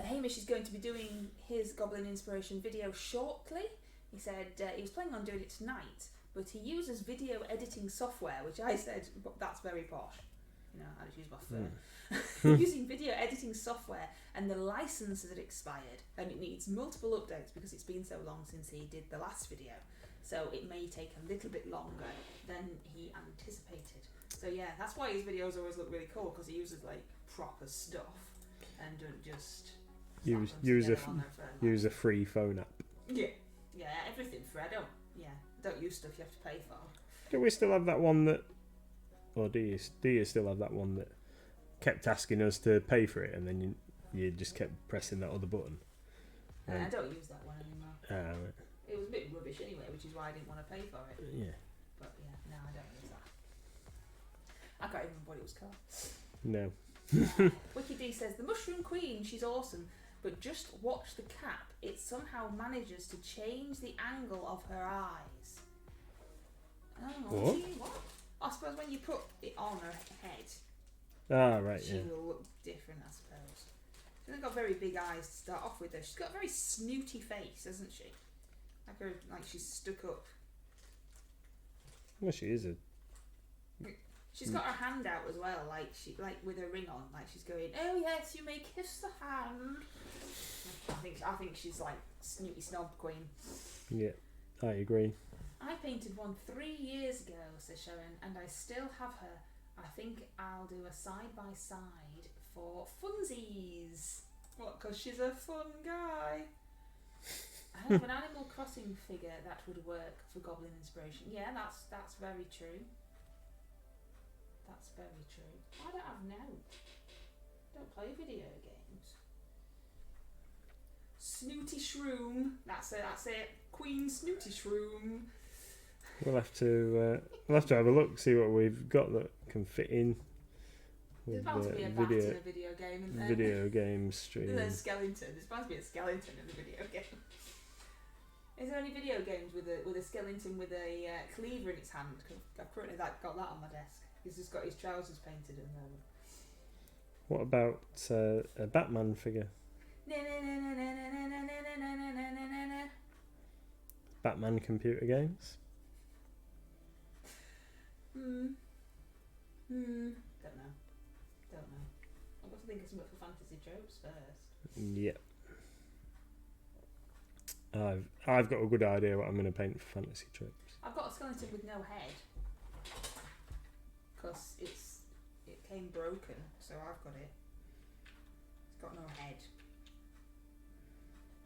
Hamish is going to be doing his Goblin inspiration video shortly. He said he was planning on doing it tonight, but he uses video editing software, which I said, that's very posh. You know, I just use my phone. Using video editing software, and the license had expired, and it needs multiple updates because it's been so long since he did the last video. So it may take a little bit longer than he anticipated. So yeah, that's why his videos always look really cool, because he uses like proper stuff and don't just use a free phone app. Yeah, everything free. I don't use stuff you have to pay for. Do we still have that one that, or do you still have that one that kept asking us to pay for it, and then you just kept pressing that other button? I don't use that one anymore. Right. It was a bit rubbish anyway, which is why I didn't want to pay for it. Yeah. But yeah, no, I don't use that. I can't even remember what it was called. No. Wiki D says, the Mushroom Queen, she's awesome, but just watch the cap. It somehow manages to change the angle of her eyes. Oh, What? What? I suppose when you put it on her head, Right, she yeah. will look different, I suppose. She's only got very big eyes to start off with, though. She's got a very snooty face, hasn't she? Like she's stuck up. Well, she is a... She's got her hand out as well, like with her ring on, like she's going, "Oh yes, you may kiss the hand." I think she's like snooty snob queen. Yeah, I agree. I painted one 3 years ago, says Sharon, and I still have her. I think I'll do a side by side for funsies. What? Because she's a fun guy. I have an Animal Crossing figure that would work for Goblin Inspiration. Yeah, that's very true. That's very true. I don't have no. Don't play video games. Snooty Shroom. That's it. Queen Snooty Shroom. We'll have to have a look, see what we've got that can fit in There's with bound to be a bat in a video game, isn't there? video game stream. There's a skeleton. There's bound to be a skeleton in a video game. Is there any video games with a skeleton with a cleaver in its hand? Cause I've currently got that on my desk. He's just got his trousers painted at the moment. What about a Batman figure? Batman computer games? Don't know. I've got to think of something for fantasy tropes first. Yep. I've got a good idea what I'm going to paint for fantasy tropes. I've got a skeleton with no head. Because it came broken, so I've got it. It's got no head.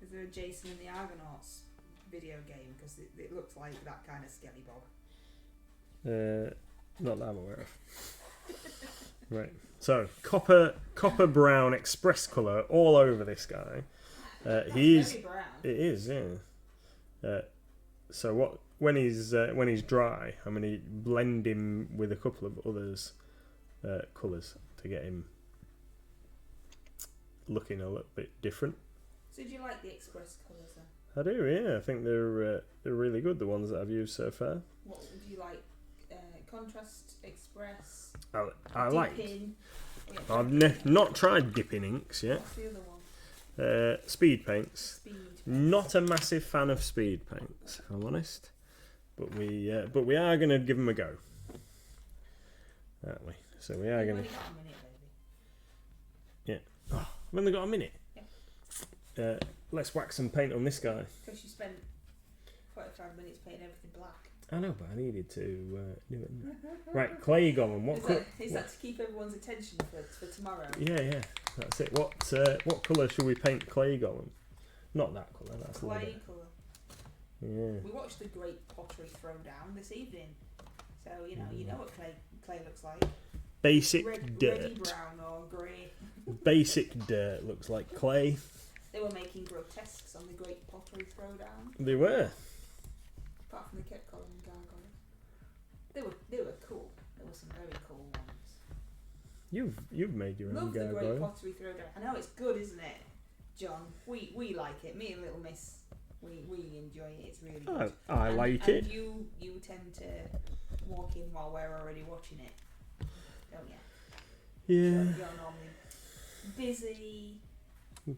Is there a Jason and the Argonauts video game? Because it looks like that kind of skelly bob. Not that I'm aware of. Right. So copper brown express colour all over this guy. He's very brown. It is, yeah. So what when he's dry, I'm going to blend him with a couple of others colours to get him looking a little bit different. So do you like the express colours then? I do, yeah. I think they're really good. The ones that I've used so far. What do you like? Contrast, express, I like. dipping? I've not tried dipping inks yet. What's the other one? Speed paints. Speed. Not a massive fan of speed paints, if I'm honest. But we are going to give them a go, aren't we? So we are going to. You've only got a minute, baby. Yeah. Oh, I've only got a minute. Yeah. Let's wax some paint on this guy. Because you spent 45 minutes painting everything black. I know, but I needed to do it. Right, clay golem. Is that to keep everyone's attention for tomorrow? Yeah, that's it. What colour should we paint clay golem? Not that colour. That's Clay colour. Yeah. We watched the Great Pottery Throwdown this evening, so you know what clay looks like. Basic Reddy dirt. brown or grey. Basic dirt looks like clay. They were making grotesques on the Great Pottery Throwdown. They were. Apart from they kept calling them gargoyles. They were cool. There were some very cool ones. You've made your own Love the Great gargoyle. Pottery Throwdown. I know it's good, isn't it, John? We like it. Me and Little Miss, we enjoy it. It's really good. I like it. And you tend to walk in while we're already watching it, don't you? Yeah. You're normally busy.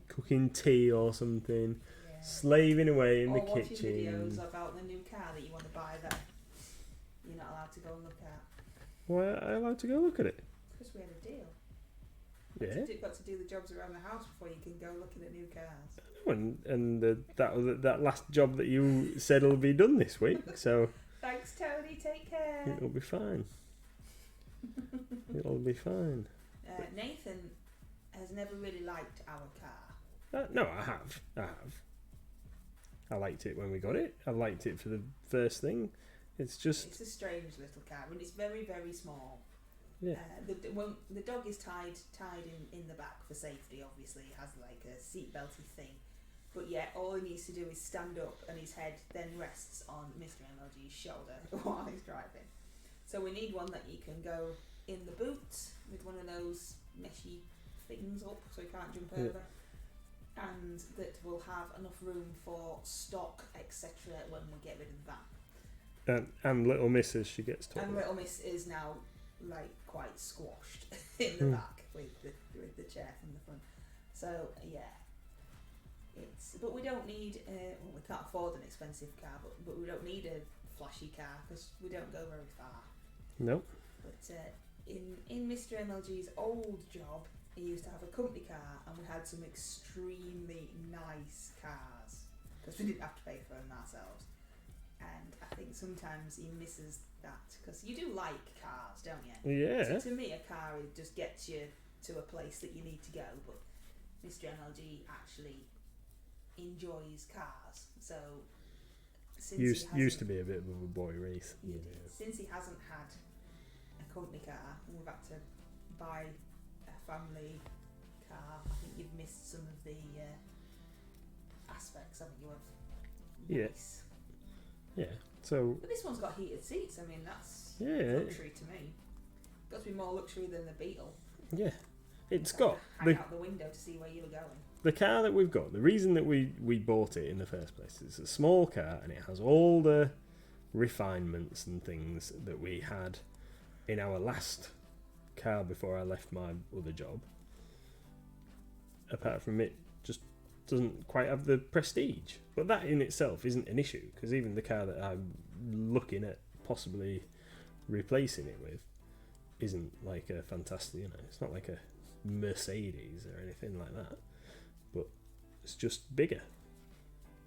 Cooking tea or something. Yeah. Slaving away in or the watching kitchen. videos about the new car that you want to buy that you're not allowed to go and look at. Why are I allowed to go look at it? Because we had a deal. Yeah. You've got to do the jobs around the house before you can go looking at new cars. And that last job that you said will be done this week, so Thanks, Tony. Take care. it'll be fine. It'll be fine. Nathan has never really liked our car. No, I have. I liked it when we got it. I liked it for the first thing. It's It's a strange little car, and it's very, very small. Yeah. The dog is tied in the back for safety. Obviously, it has like a seatbelty thing, but yeah, all he needs to do is stand up, and his head then rests on Mr. MLG's shoulder while he's driving. So we need one that you can go in the boot with one of those meshy things up, so he can't jump over, and that will have enough room for stock, etc. when we get rid of the van. And little Miss as she gets taller. And Little Miss is now like quite squashed in the back with the chair from the front. So yeah, but we don't need. We can't afford an expensive car, but we don't need a flashy car because we don't go very far. Nope. But in Mr. MLG's old job, he used to have a company car, and we had some extremely nice cars because we didn't have to pay for them ourselves. And I think sometimes he misses that because you do like cars, don't you? Yeah. So to me, a car just gets you to a place that you need to go, but Mr. MLG actually enjoys cars. So since Used to be a bit of a boy race. Yeah. Since he hasn't had a company car and we've had to buy a family car, I think you've missed some of the aspects, haven't you, of Yeah. nice. Yeah. So But this one's got heated seats. I mean, that's yeah, luxury to me. Got to be more luxury than the Beetle. yeah. It's I got could hang out the window to see where you were going. the car that we've got. The reason that we bought it in the first place is it's a small car and it has all the refinements and things that we had in our last car before I left my other job. Apart from it just doesn't quite have the prestige. But that in itself isn't an issue, because even the car that I'm looking at possibly replacing it with isn't like a fantastic, it's not like a Mercedes or anything like that. But it's just bigger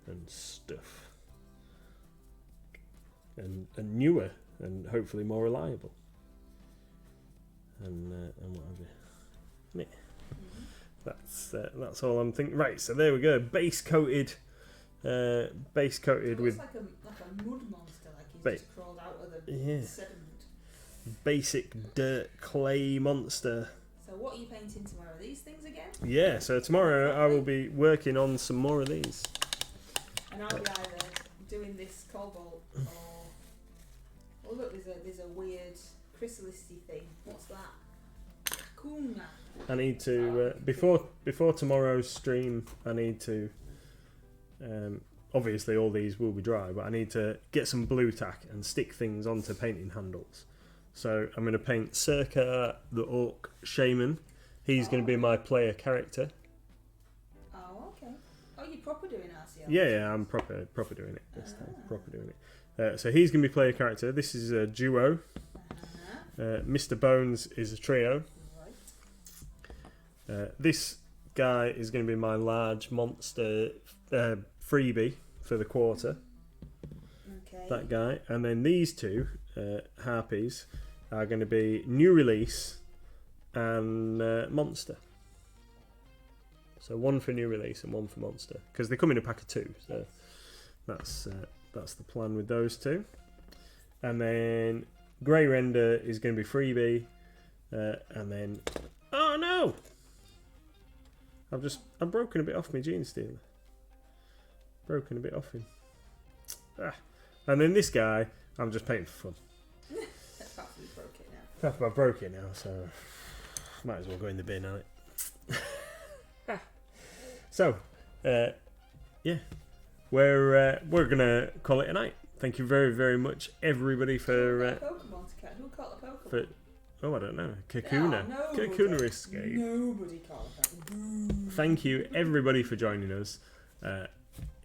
and stuff. And newer and hopefully more reliable. And what have you. Yeah. That's all I'm thinking. Right, so there we go. Base coated It with looks like a mud monster, like he's just crawled out of the sediment. basic dirt clay monster. So what are you painting tomorrow? These things again? Yeah, so tomorrow I will be working on some more of these. And I'll be either doing this cobalt or... Oh look, there's a weird chrysalisty thing. What's that? Kakuna. I need to before tomorrow's stream. I need to. Obviously, all these will be dry, but I need to get some blue tack and stick things onto painting handles. So I'm going to paint Circa the Orc Shaman. He's going to be my player character. Oh, okay. Oh, you're proper doing RCL? Yeah, I'm proper doing it this time. Proper doing it. So he's going to be player character. This is a duo. Mr. Bones is a trio. This guy is going to be my large monster freebie for the quarter. Okay. That guy. And then these two harpies are going to be new release and monster. So one for new release and one for monster, because they come in a pack of two. So that's the plan with those two. And then Grey Render is going to be freebie, and then oh no! I've broken a bit off my Gene Stealer. Broken a bit off him. And then this guy, I'm just painting for fun. Apparently you broke it now. I broke it now, so might as well go in the bin on it. So, yeah, we're gonna call it a night. Thank you very, very much, everybody, for Pokemon to catch. Who caught the Pokemon? Oh, I don't know. Kakuna. Oh, Kakuna Escape. Nobody caught a Pokemon. Thank you, everybody, for joining us.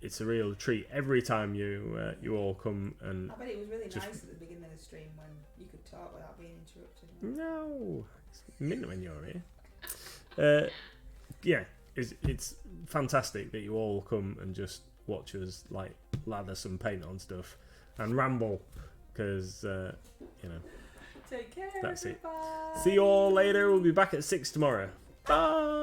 It's a real treat every time you all come and. I bet it was really nice at the beginning of the stream when you could talk without being interrupted. No, it's mint when you're here. Yeah, it's fantastic that you all come and just watch us like lather some paint on stuff and ramble, because Take care. That's it. Everybody. See you all later. We'll be back at 6 tomorrow. Bye.